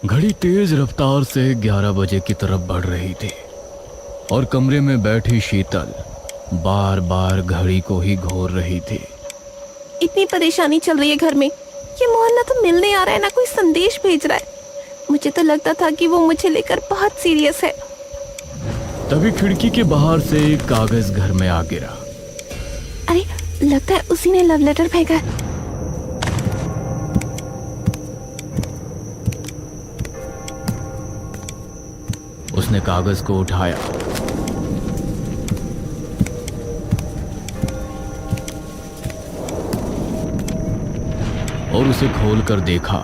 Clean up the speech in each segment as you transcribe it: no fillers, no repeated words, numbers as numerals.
घड़ी तेज रफ्तार से 11 बजे की तरफ बढ़ रही थी और कमरे में बैठी शीतल बार बार घड़ी को ही घोर रही थी। इतनी परेशानी चल रही है घर में। ये मोहन ना तो मिलने आ रहा है ना कोई संदेश भेज रहा है। मुझे तो लगता था कि वो मुझे लेकर बहुत सीरियस है। तभी खिड़की के बाहर से एक कागज घर में आ गिरा। अरे लगता है उसी ने लव लेटर फेंका है। उसने कागज को उठाया और उसे खोलकर देखा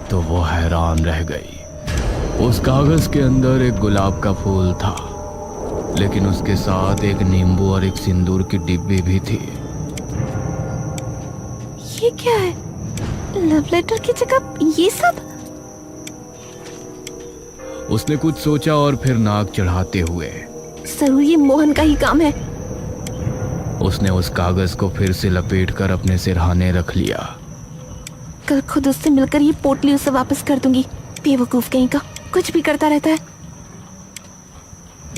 तो वो हैरान रह गई। उस कागज के अंदर एक गुलाब का फूल था, लेकिन उसके साथ एक नींबू और एक सिंदूर की डिब्बी भी थी। ये क्या है? लव लेटर की जगह ये सब? उसने कुछ सोचा और फिर नाक चढ़ाते हुए जरूर ये मोहन का ही काम है। उसने उस कागज को फिर से लपेटकर अपने सिरहाने रख लिया। कल खुद उससे मिलकर ये पोटली उसे वापस कर दूंगी। बेवकूफ कहीं का, कुछ भी करता रहता है।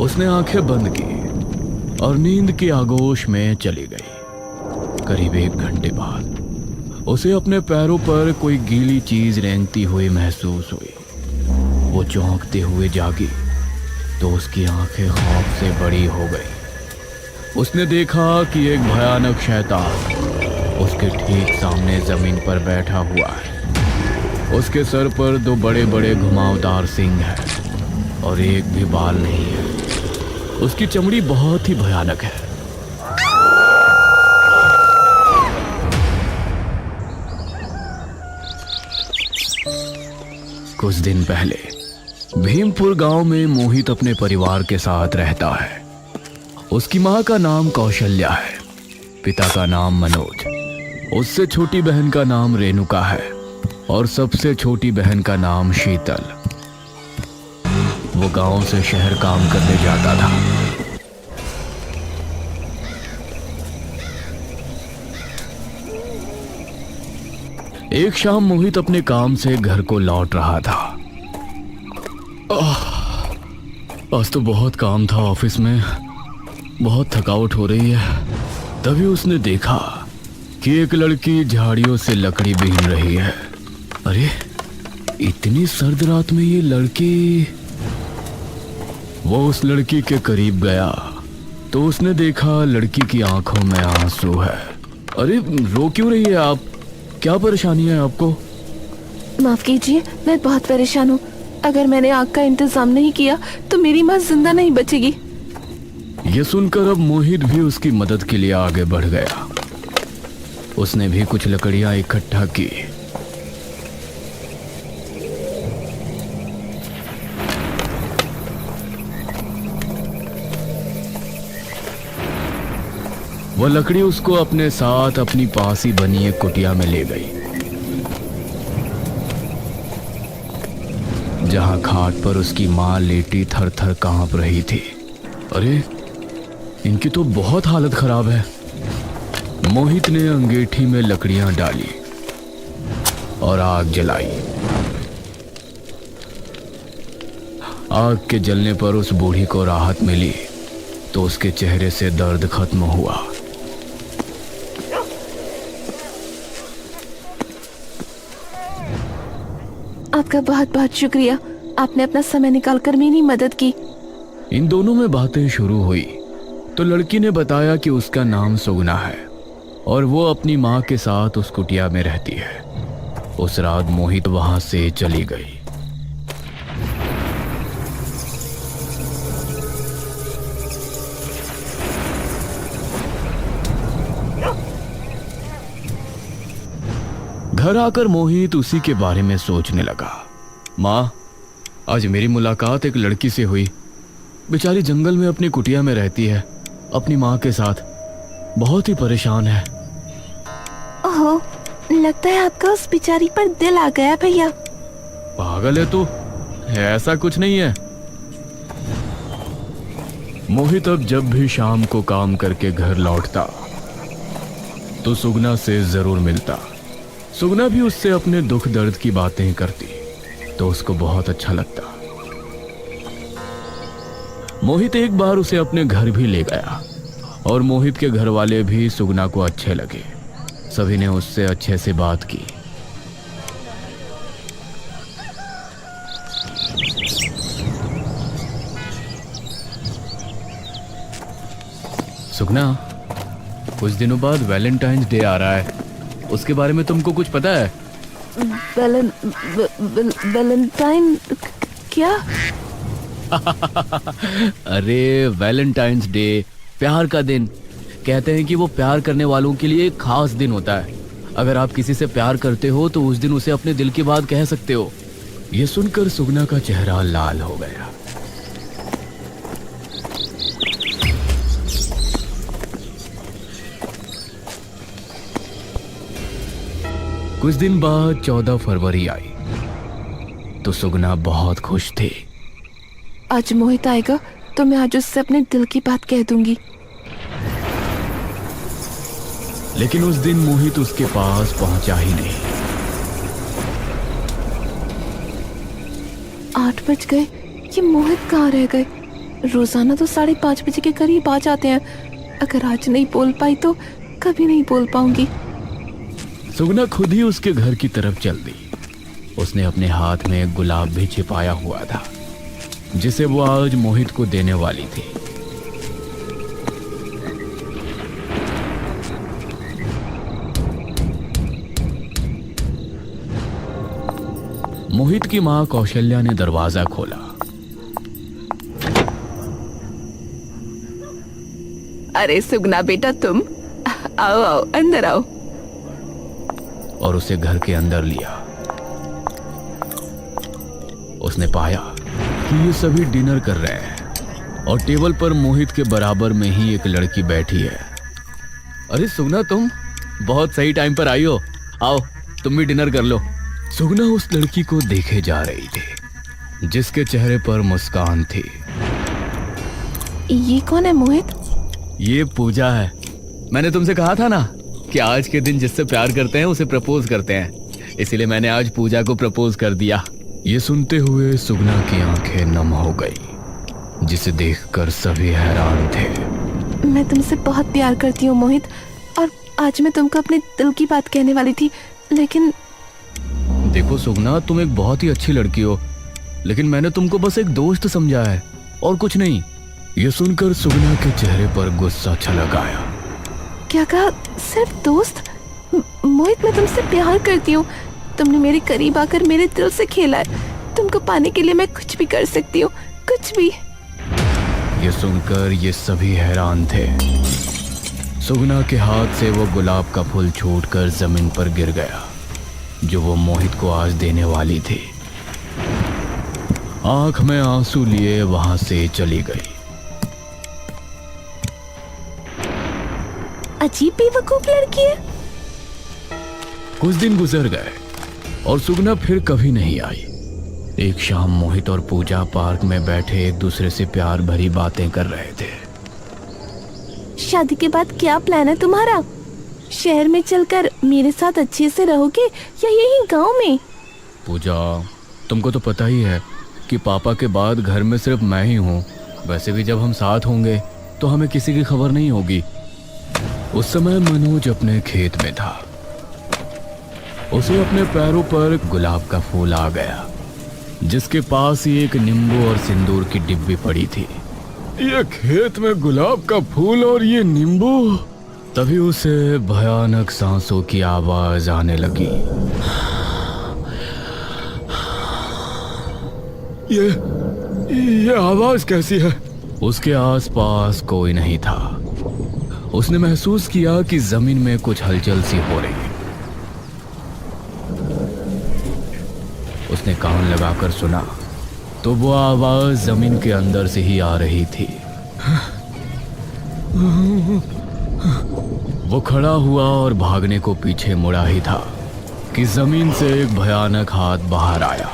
उसने आंखें बंद की और नींद की आगोश में चली गई। करीब 1 घंटे बाद उसे अपने पैरों पर कोई गीली चीज रेंगती हुई महसूस हुई। वो चौंकते हुए जागी तो उसकी आंखें खौफ से बड़ी हो गई। उसने देखा कि एक भयानक शैतान उसके ठीक सामने जमीन पर बैठा हुआ है। उसके सर पर 2 बड़े बड़े घुमावदार सींग हैं और एक भी बाल नहीं है। उसकी चमड़ी बहुत ही भयानक है। कुछ दिन पहले भीमपुर गांव में मोहित अपने परिवार के साथ रहता है। उसकी मां का नाम कौशल्या है, पिता का नाम मनोज, उससे छोटी बहन का नाम रेणुका है और सबसे छोटी बहन का नाम शीतल। वो गांव से शहर काम करने जाता था। एक शाम मोहित अपने काम से घर को लौट रहा था। आज तो बहुत काम था ऑफिस में, बहुत थकावट हो रही है। तभी उसने देखा कि एक लड़की झाड़ियों से लकड़ी बीन रही है। अरे इतनी सर्द रात में ये लड़की। वो उस लड़की के करीब गया तो उसने देखा लड़की की आंखों में आंसू है। अरे रो क्यों रही है आप? क्या परेशानी है आपको? माफ कीजिए, मैं बहुत परेशान हूँ। अगर मैंने आग का इंतजाम नहीं किया तो मेरी माँ जिंदा नहीं बचेगी। ये सुनकर अब मोहित भी उसकी मदद के लिए आगे बढ़ गया। उसने भी कुछ लकड़ियां इकट्ठा की। वह लकड़ी उसको अपने साथ अपनी पास ही बनी एक कुटिया में ले गई, जहां खाट पर उसकी मां लेटी थर थर कांप रही थी। अरे इनकी तो बहुत हालत खराब है। मोहित ने अंगीठी में लकड़ियां डाली और आग जलाई। आग के जलने पर उस बूढ़ी को राहत मिली तो उसके चेहरे से दर्द खत्म हुआ। आपका बहुत बहुत शुक्रिया, आपने अपना समय निकालकर मेरी मदद की। इन दोनों में बातें शुरू हुई तो लड़की ने बताया कि उसका नाम सुगना है और वो अपनी माँ के साथ उस कुटिया में रहती है। उस रात मोहित वहां से चली गई। घर आकर मोहित उसी के बारे में सोचने लगा। माँ, आज मेरी मुलाकात एक लड़की से हुई। बेचारी जंगल में अपनी कुटिया में रहती है अपनी माँ के साथ, बहुत ही परेशान है। ओहो, लगता है आपका उस बेचारी पर दिल आ गया भैया। पागल है तू, ऐसा कुछ नहीं है। मोहित अब जब भी शाम को काम करके घर लौटता तो सुगना से जरूर मिलता। सुगना भी उससे अपने दुख दर्द की बातें करती। तो उसको बहुत अच्छा लगता। मोहित एक बार उसे अपने घर भी ले गया और मोहित के घर वाले भी सुगना को अच्छे लगे। सभी ने उससे अच्छे से बात की। सुगना, कुछ दिनों बाद वैलेंटाइंस डे आ रहा है, उसके बारे में तुमको कुछ पता है? वैलेंटाइन क्या? अरे वैलेंटाइंस डे, प्यार का दिन। कहते हैं कि वो प्यार करने वालों के लिए एक खास दिन होता है। अगर आप किसी से प्यार करते हो तो उस दिन उसे अपने दिल की बात कह सकते हो। ये सुनकर सुगना का चेहरा लाल हो गया। कुछ दिन बाद 14 फरवरी आई तो सुगना बहुत खुश थी। आज मोहित आएगा तो मैं आज उससे अपने दिल की बात कह दूंगी। लेकिन उस दिन मोहित उसके पास पहुंचा ही नहीं। 8 बज गए, ये मोहित कहाँ रह गए? रोजाना तो 5:30 बजे के करीब आ जाते हैं। अगर आज नहीं बोल पाई तो कभी नहीं बोल पाऊंगी। सुगना खुद ही उसके घर की तरफ चल दी। उसने अपने हाथ में एक गुलाब भी छिपाया हुआ था जिसे वो आज मोहित को देने वाली थी। मोहित की मां कौशल्या ने दरवाजा खोला। अरे सुगना बेटा, तुम आओ आओ, अंदर आओ। और उसे घर के अंदर लिया। उसने पाया कि ये सभी डिनर कर रहे हैं और टेबल पर मोहित के बराबर में ही एक लड़की बैठी है। अरे सुगना, तुम बहुत सही टाइम पर आई हो। आओ तुम भी डिनर कर लो। सुगना उस लड़की को देखे जा रही थी जिसके चेहरे पर मुस्कान थी। ये कौन है मोहित? ये पूजा है। मैंने तुमसे कहा था ना कि आज के दिन जिससे प्यार करते हैं उसे प्रपोज करते हैं, इसीलिए मैंने आज पूजा को प्रपोज कर दिया। ये सुनते हुए सुगना की आंखें नम हो गई, जिसे देखकर सभी हैरान थे। मैं तुमसे बहुत प्यार करती हूँ मोहित, और आज मैं तुमको अपने दिल की बात कहने वाली थी, लेकिन देखो सुगना, तुम एक बहुत ही अच्छी लड़की हो, लेकिन मैंने तुमको बस एक दोस्त समझा है और कुछ नहीं। ये सुनकर सुगना के चेहरे पर गुस्सा छलक आया। क्या कहा? सिर्फ दोस्त? मोहित, मैं तुमसे प्यार करती हूँ। तुमने मेरे करीब आकर मेरे दिल से खेला है। तुमको पाने के लिए मैं कुछ भी कर सकती हूँ, कुछ भी। ये सुनकर ये सभी हैरान थे। सुगना के हाथ से वो गुलाब का फूल छूटकर जमीन पर गिर गया जो वो मोहित को आज देने वाली थी। आंख में आंसू लिए वहां से चली गई। अजीब बेवकूफ लड़की है। कुछ दिन गुजर गए और सुगना फिर कभी नहीं आई। एक शाम मोहित और पूजा पार्क में बैठे एक दूसरे से प्यार भरी बातें कर रहे थे। शादी के बाद क्या प्लान है तुम्हारा? शहर में चलकर मेरे साथ अच्छे से रहोगे या यही गांव में? पूजा, तुमको तो पता ही है कि पापा के बाद घर में सिर्फ मैं ही हूँ। वैसे भी जब हम साथ होंगे तो हमें किसी की खबर नहीं होगी। उस समय मनोज अपने खेत में था। उसे अपने पैरों पर गुलाब का फूल आ गया जिसके पास ही एक नींबू और सिंदूर की डिब्बी पड़ी थी। ये खेत में गुलाब का फूल और ये नींबू। तभी उसे भयानक सांसों की आवाज आने लगी। ये आवाज कैसी है? उसके आसपास कोई नहीं था। उसने महसूस किया कि जमीन में कुछ हलचल सी हो रही है। उसने कान लगाकर सुना तो वो आवाज जमीन के अंदर से ही आ रही थी। वो खड़ा हुआ और भागने को पीछे मुड़ा ही था कि जमीन से एक भयानक हाथ बाहर आया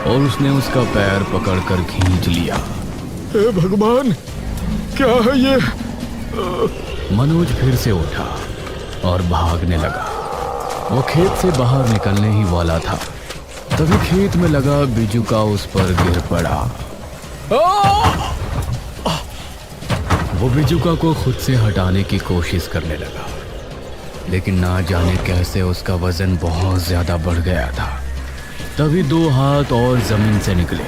और उसने उसका पैर पकड़कर खींच लिया। हे भगवान, क्या है ये? मनोज फिर से उठा और भागने लगा। वो खेत से बाहर निकलने ही वाला था तभी खेत में लगा बिजुका उस पर गिर पड़ा। वो बिजुका को खुद से हटाने की कोशिश करने लगा, लेकिन ना जाने कैसे उसका वजन बहुत ज्यादा बढ़ गया था। तभी दो हाथ और जमीन से निकले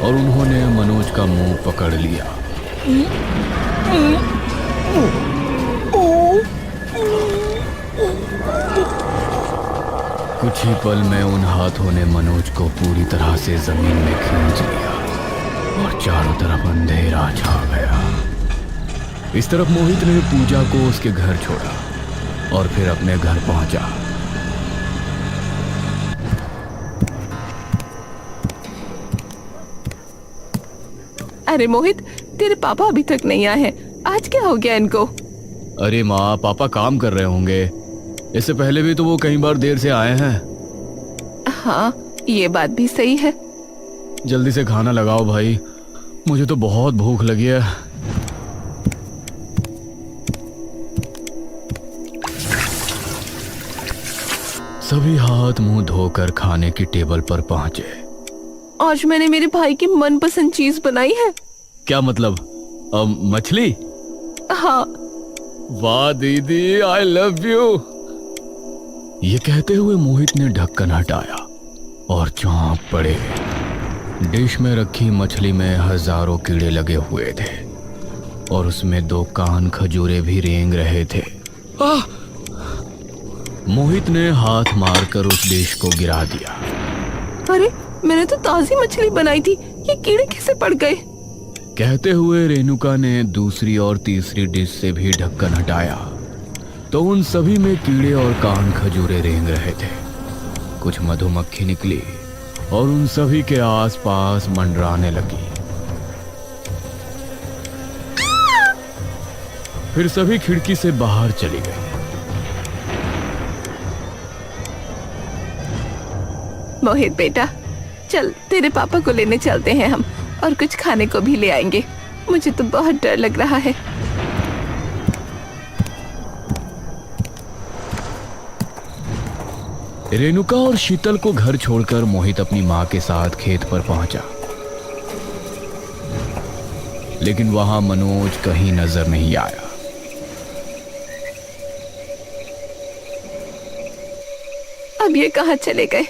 और उन्होंने मनोज का मुंह पकड़ लिया। कुछ ही पल में उन हाथों ने मनोज को पूरी तरह से जमीन में खींच लिया और चारों तरफ अंधेरा छा गया। इस तरफ मोहित ने पूजा को उसके घर छोड़ा और फिर अपने घर पहुंचा। अरे मोहित, तेरे पापा अभी तक नहीं आए हैं। आज क्या हो गया इनको? अरे माँ, पापा काम कर रहे होंगे। इससे पहले भी तो वो कई बार देर से आए हैं। हाँ, ये बात भी सही है। जल्दी से खाना लगाओ भाई, मुझे तो बहुत भूख लगी है। सभी हाथ मुंह धोकर खाने की टेबल पर पहुंचे। आज मैंने मेरे भाई की मनपसंद चीज बनाई है। क्या मतलब? मछली? हाँ। वाह दीदी, आई लव यू। ये कहते हुए मोहित ने ढक्कन हटाया और चौंक पड़े। डिश में रखी मछली में हजारों कीड़े लगे हुए थे और उसमें दो कान खजूरे भी रेंग रहे थे। मोहित ने हाथ मारकर उस डिश को गिरा दिया। अरे, मैंने तो ताजी मछली बनाई थी, ये कीड़े कैसे पड़ गए? कहते हुए रेणुका ने दूसरी और तीसरी डिश से भी ढक्कन हटाया तो उन सभी में कीड़े और कान खजूरे रेंग रहे थे। कुछ मधुमक्खी निकली और उन सभी के आसपास मंडराने लगी। फिर सभी खिड़की से बाहर चली गई। मोहित बेटा, चल तेरे पापा को लेने चलते हैं हम, और कुछ खाने को भी ले आएंगे। मुझे तो बहुत डर लग रहा है। रेणुका और शीतल को घर छोड़कर मोहित अपनी मां के साथ खेत पर पहुंचा, लेकिन वहां मनोज कहीं नजर नहीं आया। अब ये कहाँ चले गए?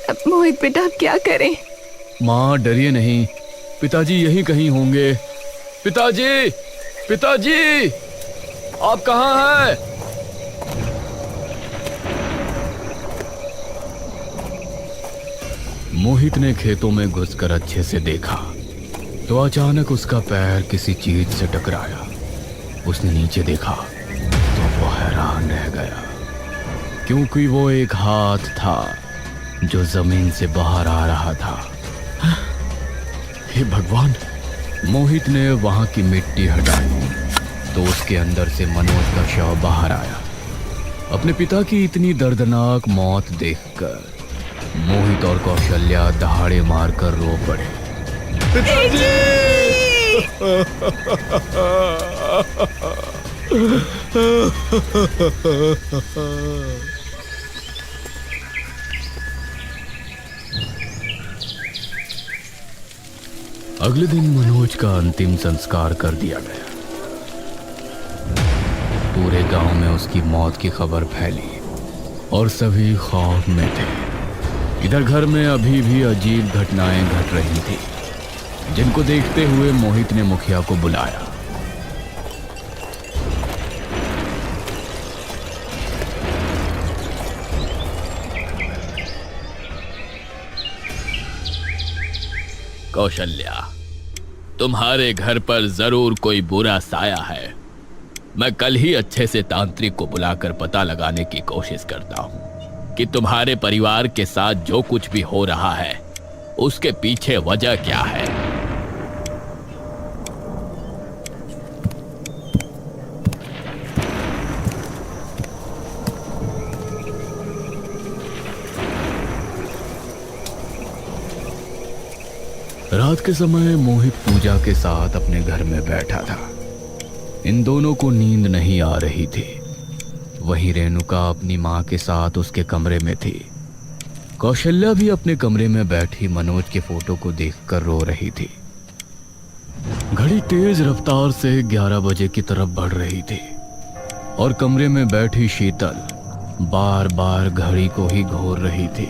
अब मोहित बेटा, अब क्या करें? मां डरिए नहीं, पिताजी यहीं कहीं होंगे। पिताजी, पिताजी, आप कहाँ हैं? मोहित ने खेतों में घुसकर अच्छे से देखा तो अचानक उसका पैर किसी चीज से टकराया। उसने नीचे देखा तो वो हैरान रह गया, क्योंकि वो एक हाथ था जो जमीन से बाहर आ रहा था। हे भगवान! मोहित ने वहां की मिट्टी हटाई तो उसके अंदर से मनोज का शव बाहर आया। अपने पिता की इतनी दर्दनाक मौत देखकर मोहित और कौशल्या दहाड़े मारकर रो पड़े। पिताजी! अगले दिन मनोज का अंतिम संस्कार कर दिया गया। पूरे गांव में उसकी मौत की खबर फैली और सभी खौफ में थे। इधर घर में अभी भी अजीब घटनाएं घट रही थी, जिनको देखते हुए मोहित ने मुखिया को बुलाया। कौशल्या, तुम्हारे घर पर जरूर कोई बुरा साया है। मैं कल ही अच्छे से तांत्रिक को बुलाकर पता लगाने की कोशिश करता हूं कि तुम्हारे परिवार के साथ जो कुछ भी हो रहा है उसके पीछे वजह क्या है। रात के समय मोहित पूजा के साथ अपने घर में बैठा था। इन दोनों को नींद नहीं आ रही थी। वहीं रेणुका अपनी मां के साथ उसके कमरे में थी। कौशल्या भी अपने कमरे में बैठी मनोज के फोटो को देखकर रो रही थी। घड़ी तेज रफ्तार से 11 बजे की तरफ बढ़ रही थी और कमरे में बैठी शीतल बार बार घड़ी को ही घोर रही थी।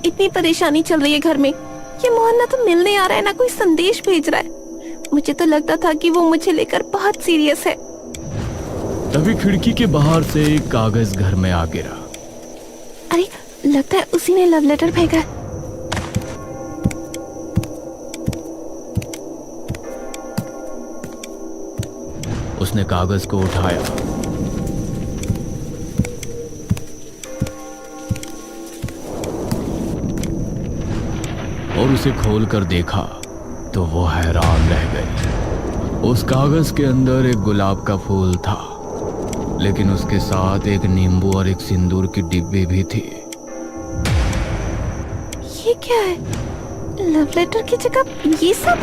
इतनी परेशानी चल रही है घर में, ये मोहन ना तो मिलने आ रहा है ना कोई संदेश भेज रहा है। मुझे तो लगता था कि वो मुझे लेकर बहुत सीरियस है। तभी खिड़की के बाहर से एक कागज घर में आ गिरा। अरे लगता है उसी ने लव लेटर भेजा है। उसने कागज को उठाया और उसे खोलकर देखा तो वो हैरान रह गई। उस कागज के अंदर एक गुलाब का फूल था, लेकिन उसके साथ एक नींबू और एक सिंदूर की डिब्बी भी थी। ये क्या है? लव लेटर की जगह ये सब?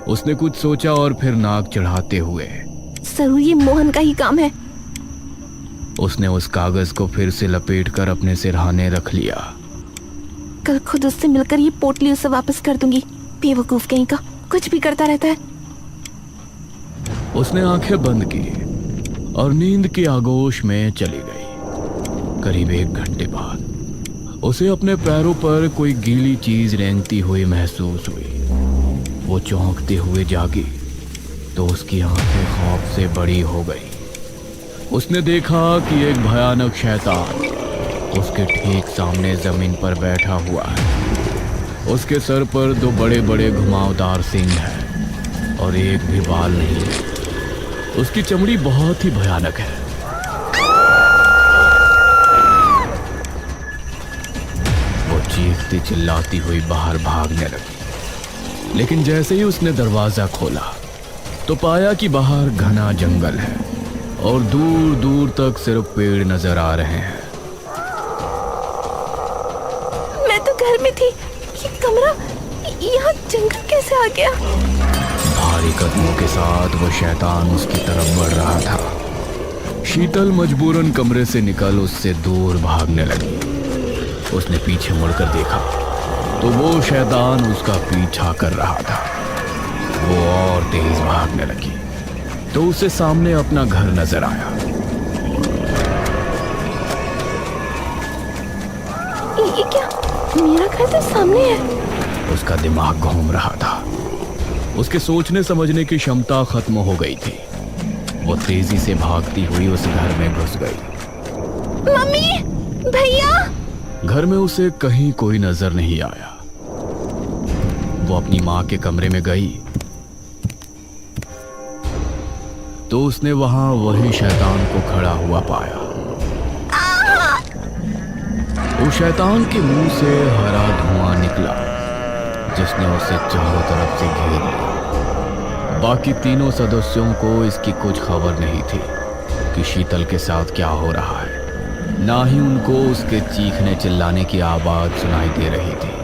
उसने कुछ सोचा और फिर नाक चढ़ाते हुए जरूर ये मोहन का ही काम है। उसने उस कागज को फिर से लपेटकर अपने सिरहाने रख लिया। कल खुद उससे मिलकर ये पोटली उसे वापस कर दूंगी। बेवकूफ कहीं का, कुछ भी करता रहता है। उसने आंखें बंद की और नींद की आगोश में चली गई। करीब 1 घंटे बाद उसे अपने पैरों पर कोई गीली चीज रेंगती हुई महसूस हुई। वो चौंकते हुए जागी तो उसकी आंखें खौफ से बड़ी हो गई। उसने देखा कि एक भयानक शैतान उसके ठीक सामने जमीन पर बैठा हुआ है। उसके सर पर 2 बड़े बड़े घुमावदार सींग हैं और एक भी बाल नहीं है। उसकी चमड़ी बहुत ही भयानक है। वो चीखती चिल्लाती हुई बाहर भागने लगी, लेकिन जैसे ही उसने दरवाजा खोला तो पाया कि बाहर घना जंगल है और दूर दूर तक सिर्फ पेड़ नजर आ रहे हैं। मैं तो घर में थी, ये कमरा, यहाँ जंगल कैसे आ गया? भारी कदमों के साथ वो शैतान उसकी तरफ बढ़ रहा था। शीतल मजबूरन कमरे से निकल उससे दूर भागने लगी। उसने पीछे मुड़कर देखा तो वो शैतान उसका पीछा कर रहा था। वो और तेज भागने लगी तो उसे सामने अपना घर नजर आया। ये क्या? मेरा घर तो सामने है। उसका दिमाग घूम रहा था। उसके सोचने समझने की क्षमता खत्म हो गई थी। वो तेजी से भागती हुई उस घर में घुस गई। मम्मी, भैया। घर में उसे कहीं कोई नजर नहीं आया। वो अपनी माँ के कमरे में गई तो उसने वहां वही शैतान को खड़ा हुआ पाया। उस शैतान के मुंह से हरा धुआं निकला जिसने उसे चारों तरफ से घेर लिया। बाकी तीनों सदस्यों को इसकी कुछ खबर नहीं थी कि शीतल के साथ क्या हो रहा है। ना ही उनको उसके चीखने चिल्लाने की आवाज सुनाई दे रही थी।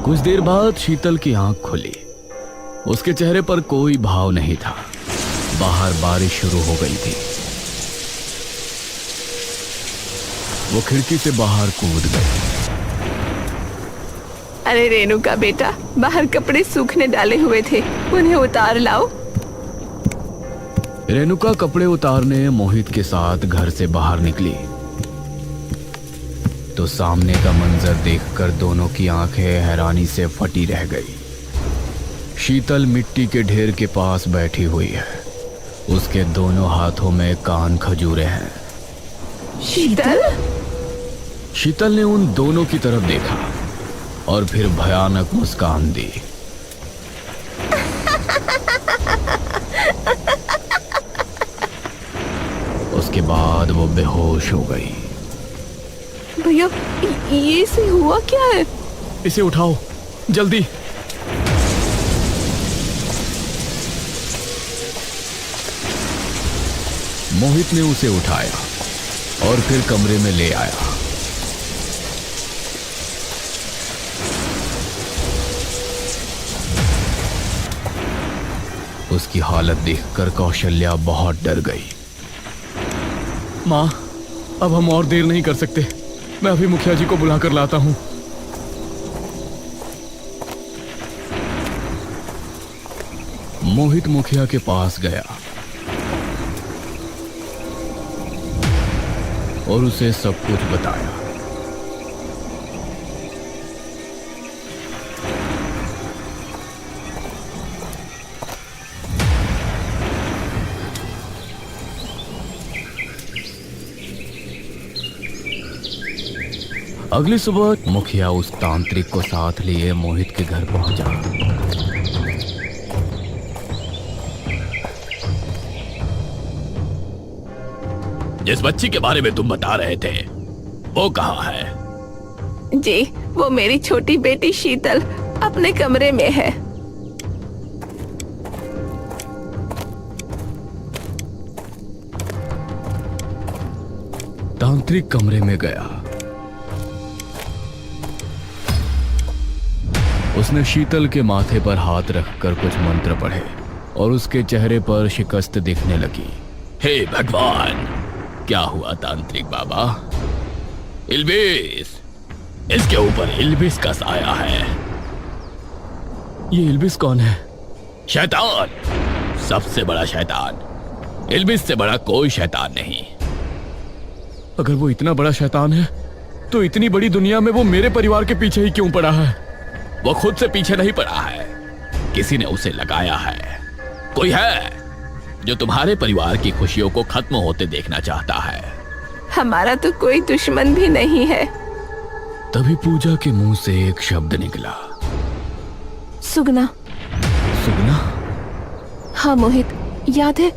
कुछ देर बाद शीतल की आंख खुली। उसके चेहरे पर कोई भाव नहीं था। बाहर बारिश शुरू हो गई थी। वो खिड़की से बाहर कूद गई। अरे रेनू का बेटा, बाहर कपड़े सूखने डाले हुए थे, उन्हें उतार लाओ। रेणुका कपड़े उतारने मोहित के साथ घर से बाहर निकली तो सामने का मंजर देखकर दोनों की आंखें हैरानी से फटी रह गई। शीतल मिट्टी के ढेर के पास बैठी हुई है। उसके दोनों हाथों में कान खजूरे हैं। शीतल? शीतल ने उन दोनों की तरफ देखा और फिर भयानक मुस्कान दी। उसके बाद वो बेहोश हो गई। भैया, ये इसे हुआ क्या है? इसे उठाओ जल्दी। मोहित ने उसे उठाया और फिर कमरे में ले आया। उसकी हालत देखकर कौशल्या बहुत डर गई। माँ, अब हम और देर नहीं कर सकते। मैं अभी मुखिया जी को बुलाकर लाता हूँ। मोहित मुखिया के पास गया और उसे सब कुछ बताया। अगली सुबह मुखिया उस तांत्रिक को साथ लिए मोहित के घर पहुंचा। जिस बच्ची के बारे में तुम बता रहे थे वो कहाँ है? जी, वो मेरी छोटी बेटी शीतल अपने कमरे में है। तांत्रिक कमरे में गया। उसने शीतल के माथे पर हाथ रखकर कुछ मंत्र पढ़े और उसके चेहरे पर शिकस्त दिखने लगी। हे भगवान, क्या हुआ तांत्रिक बाबा? इल्बिस, इसके ऊपर इल्बिस का साया है। ये इल्बिस कौन है? शैतान, सबसे बड़ा शैतान। इल्बिस से बड़ा कोई शैतान नहीं। अगर वो इतना बड़ा शैतान है तो इतनी बड़ी दुनिया में वो मेरे परिवार के पीछे ही क्यों पड़ा है? वो खुद से पीछे नहीं पड़ा है, किसी ने उसे लगाया है। कोई है जो तुम्हारे परिवार की खुशियों को खत्म होते देखना चाहता है। हमारा तो कोई दुश्मन भी नहीं है। तभी पूजा के मुंह से एक शब्द निकला। सुगना। सुगना? हाँ मोहित, याद है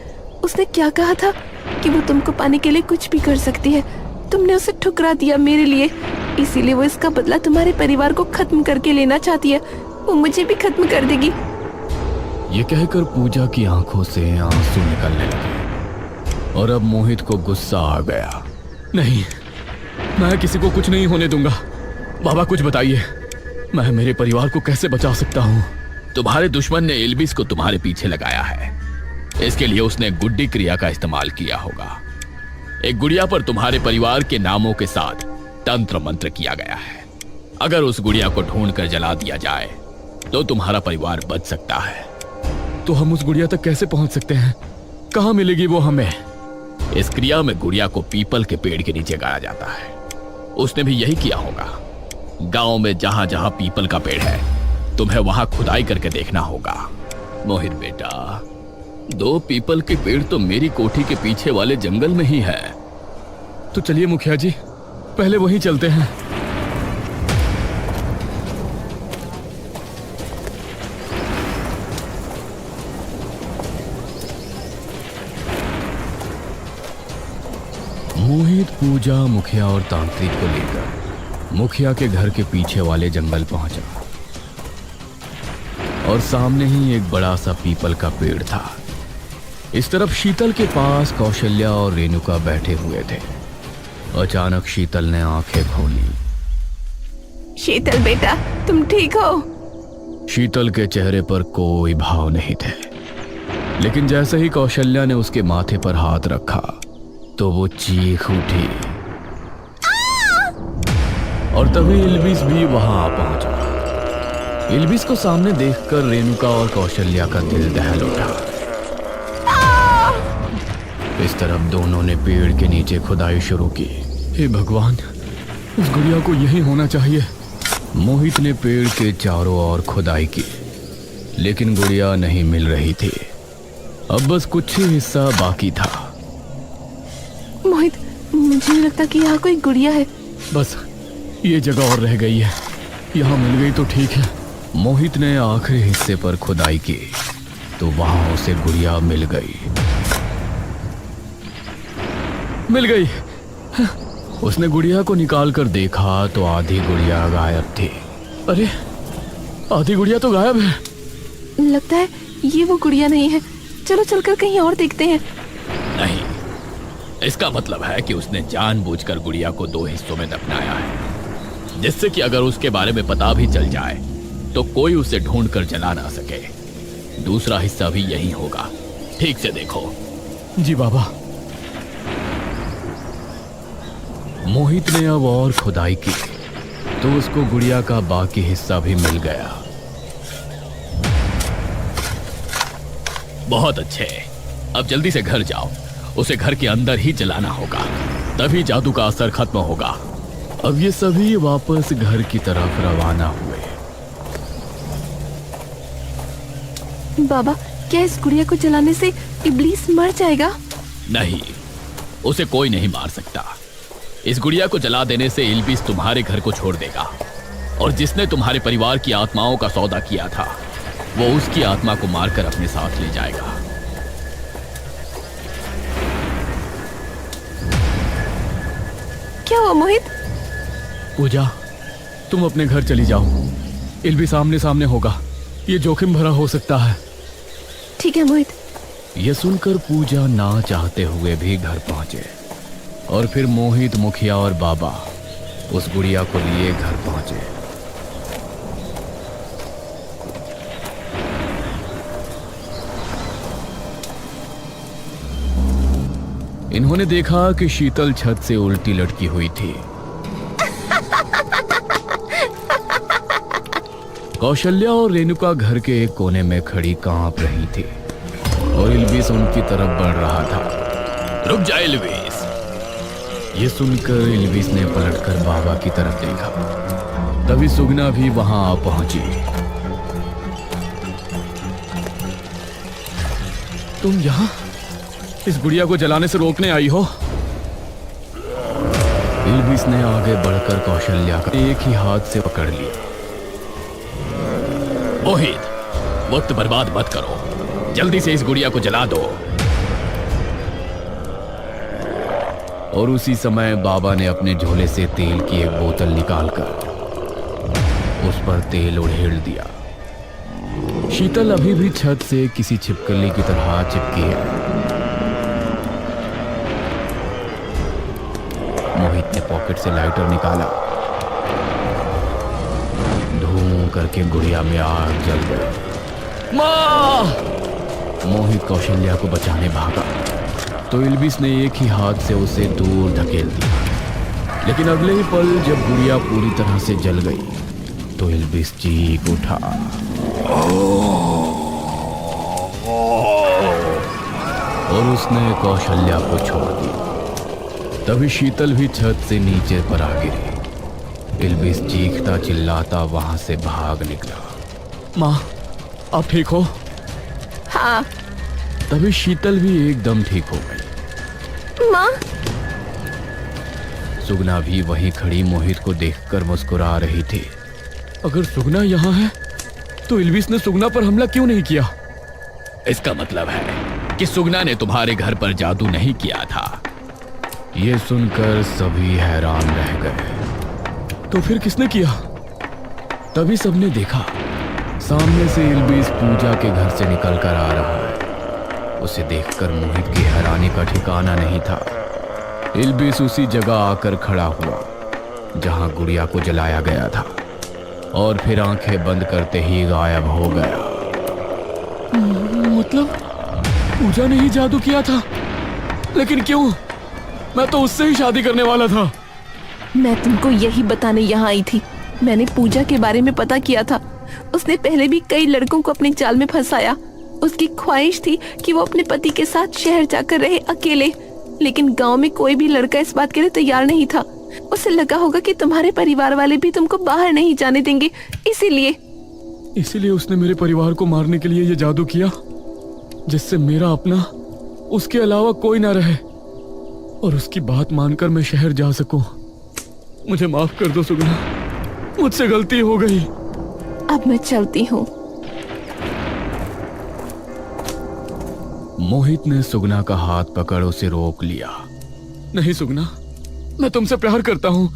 उसने क्या कहा था कि वो तुमको पाने के लिए कुछ भी कर सकती है। तुमने उसे ठुकरा दिया मेरे लिए, इसीलिए वो इसका बदला तुम्हारे परिवार को खत्म करके लेना चाहती है। वो मुझे भी खत्म कर देगी। ये कहकर पूजा की आंखों से आंसू निकलने लगे और अब मोहित को गुस्सा आ गया। नहीं, मैं किसी को कुछ नहीं होने दूंगा। बाबा कुछ बताइए, मैं मेरे परिवार को कैसे बचा सकता हूँ? तुम्हारे दुश्मन ने इल्बिस को तुम्हारे पीछे लगाया है। इसके लिए उसने गुड्डी क्रिया का इस्तेमाल किया होगा। एक गुड़िया पर तुम्हारे परिवार के नामों के साथ तंत्र मंत्र किया गया है। अगर उस गुड़िया को ढूंढ कर जला दिया जाए तो तुम्हारा परिवार बच सकता है। तो हम उस गुड़िया तक कैसे पहुंच सकते हैं? कहां मिलेगी वो हमें? इस क्रिया में गुड़िया को पीपल के पेड़ के नीचे गाड़ा जाता है। उसने भी यही किया होगा। गांव में जहां जहां पीपल का पेड़ है तुम्हें वहां खुदाई करके देखना होगा। मोहित बेटा, 2 पीपल के पेड़ तो मेरी कोठी के पीछे वाले जंगल में ही है। तो चलिए मुखिया जी, पहले वहीं चलते हैं। मोहित पूजा, मुखिया और तांत्रिक को लेकर मुखिया के घर के पीछे वाले जंगल पहुंचा और सामने ही एक बड़ा सा पीपल का पेड़ था। इस तरफ शीतल के पास कौशल्या और रेणुका बैठे हुए थे। अचानक शीतल ने आंखें खोली। शीतल बेटा, तुम ठीक हो? शीतल के चेहरे पर कोई भाव नहीं थे, लेकिन जैसे ही कौशल्या ने उसके माथे पर हाथ रखा तो वो चीख उठी और तभी इल्बिस भी वहां आ पहुंचा। इल्बिस को सामने देखकर रेणुका और कौशल्या का दिल दहल उठा। इस तरफ दोनों ने पेड़ के नीचे खुदाई शुरू की। हे भगवान, उस गुड़िया को यही होना चाहिए। मोहित ने पेड़ के चारों ओर खुदाई की, लेकिन गुड़िया नहीं मिल रही थी। अब बस कुछ ही हिस्सा बाकी था। मोहित, मुझे नहीं लगता कि यहाँ कोई गुड़िया है। बस ये जगह और रह गई है, यहाँ मिल गई तो ठीक है। मोहित ने आखिरी हिस्से पर खुदाई की तो वहां उसे गुड़िया मिल गई। मिल गई। उसने गुड़िया को निकाल कर देखा तो आधी गुड़िया गायब थी। अरे, आधी गुड़िया तो गायब है। लगता है ये वो गुड़िया नहीं है। चलो चलकर कहीं और देखते हैं। नहीं, इसका मतलब है कि उसने जानबूझकर गुड़िया को 2 हिस्सों में दफनाया है, जिससे कि अगर उसके बारे में पता भी चल जाए तो कोई उसे ढूंढकर जला ना सके। दूसरा हिस्सा भी यही होगा। ठीक से देखो। जी बाबा। मोहित ने अब और खुदाई की तो उसको गुड़िया का बाकी हिस्सा भी मिल गया। बहुत अच्छे, अब जल्दी से घर जाओ। उसे घर के अंदर ही जलाना होगा, तभी जादू का असर खत्म होगा। अब ये सभी वापस घर की तरफ रवाना हुए। बाबा, क्या इस गुड़िया को जलाने से इब्लीस मर जाएगा? नहीं, उसे कोई नहीं मार सकता। इस गुड़िया को जला देने से इल्बिस तुम्हारे घर को छोड़ देगा, और जिसने तुम्हारे परिवार की आत्माओं का सौदा किया था वो उसकी आत्मा को मारकर अपने साथ ले जाएगा। क्या हुआ मोहित? पूजा, तुम अपने घर चली जाओ। इल्बिस सामने सामने होगा, ये जोखिम भरा हो सकता है। ठीक है मोहित। यह सुनकर पूजा ना चाहते हुए भी घर पहुंचे, और फिर मोहित, मुखिया और बाबा उस गुड़िया को लिए घर पहुंचे। इन्होंने देखा कि शीतल छत से उल्टी लटकी हुई थी। कौशल्या और रेणुका घर के एक कोने में खड़ी कांप रही थी, और इल्बिस उनकी तरफ बढ़ रहा था। रुक जा इल्बिस। ये सुनकर इल्बिस ने पलटकर बाबा की तरफ देखा। तभी सुगना भी वहां आ पहुंची। तुम यहाँ इस गुड़िया को जलाने से रोकने आई हो? इल्बिस ने आगे बढ़कर कौशल्या का एक ही हाथ से पकड़ लिया। मोहित, वक्त बर्बाद मत करो, जल्दी से इस गुड़िया को जला दो। और उसी समय बाबा ने अपने झोले से तेल की एक बोतल निकालकर उस पर तेल उड़ेल दिया। शीतल अभी भी छत से किसी छिपकली की तरह चिपकी है। मोहित ने पॉकेट से लाइटर निकाला। धूम करके गुड़िया में आग जल गई। माँ! मोहित कौशल्या को बचाने भागा तो इल्बिस ने एक ही हाथ से उसे दूर धकेल दिया। लेकिन अगले ही पल जब गुड़िया पूरी तरह से जल गई तो इल्बिस चीख उठा। और उसने कौशल्या को छोड़ दिया। तभी शीतल भी छत से नीचे पर आ गिरी। इल्बिस चीखता चिल्लाता वहां से भाग निकला। माँ, आप ठीक हो? हाँ। तभी शीतल भी एकदम ठीक हो गई। माँ। सुगना भी वहीं खड़ी मोहित को देखकर मुस्कुरा रही थी। अगर सुगना यहाँ है तो इल्बिस ने सुगना पर हमला क्यों नहीं किया? इसका मतलब है कि सुगना ने तुम्हारे घर पर जादू नहीं किया था। ये सुनकर सभी हैरान रह गए। तो फिर किसने किया? तभी सबने देखा, सामने से इल्बिस पूजा के घर से निकलकर आ रहा है। उसे देखकर मोहित की हैरानी का ठिकाना नहीं था। इल्बिस उसी जगह आकर खड़ा हुआ जहां गुड़िया को जलाया गया था, और फिर आंखें बंद करते ही गायब हो गया। मतलब पूजा ने ही जादू किया था? लेकिन क्यों? मैं तो उससे ही शादी करने वाला था। मैं तुमको यही बताने यहाँ आई थी। मैंने पूजा के बारे में पता किया था। उसने पहले भी कई लड़कों को अपने जाल में फंसाया। उसकी ख्वाहिश थी कि वो अपने पति के साथ शहर जाकर रहे अकेले, लेकिन गांव में कोई भी लड़का इस बात के लिए तैयार नहीं था। उसे लगा होगा कि तुम्हारे परिवार वाले भी तुमको बाहर नहीं जाने देंगे, इसीलिए उसने मेरे परिवार को मारने के लिए ये जादू किया, जिससे मेरा अपना उसके अलावा कोई ना रहे, और उसकी बात मानकर मैं शहर जा सकूं। मुझे माफ कर दो सुगना, मुझसे गलती हो गई। अब मैं चलती हूँ। मोहित ने सुगना का हाथ पकड़ उसे रोक लिया। नहीं सुगना, मैं तुमसे प्यार करता हूँ,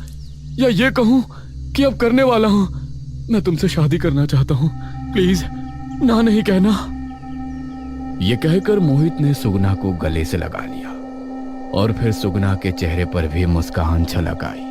या ये कहूँ कि अब करने वाला हूँ। मैं तुमसे शादी करना चाहता हूँ, प्लीज ना नहीं कहना। ये कहकर मोहित ने सुगना को गले से लगा लिया, और फिर सुगना के चेहरे पर भी मुस्कान छलक आई।